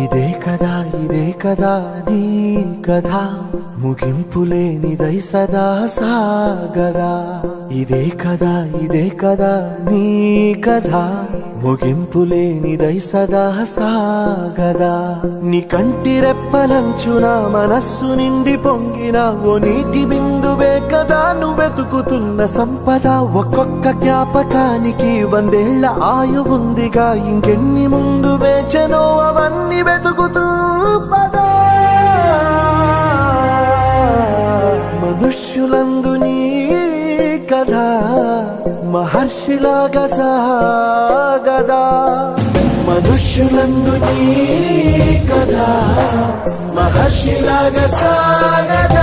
ఇదే కదా నీ కథ, ముగింపులేనిదై సదా సాగదా. ఇదే కదా నీ కథ, ముగింపులేనిదై సదా సాగదా. నీ కంటి రెప్పలంచున మనస్సు నిండి పొంగిన ఓ నీటి బిందువే కదా నువ్వెతుకుతున్న సంపద. ఒక్కొక్క జ్ఞాపకానికి 100 ఏళ్ల ఆయువుందిగా, ఇంకెన్ని ముందు వేచనో అవన్నీ వెతుకుతూ పదా. మనుష్యులందు నీ కథ మహర్షిలాగా సాగదా. మనుష్యులందు నీ కథ మహర్షిలాగా సాగదా.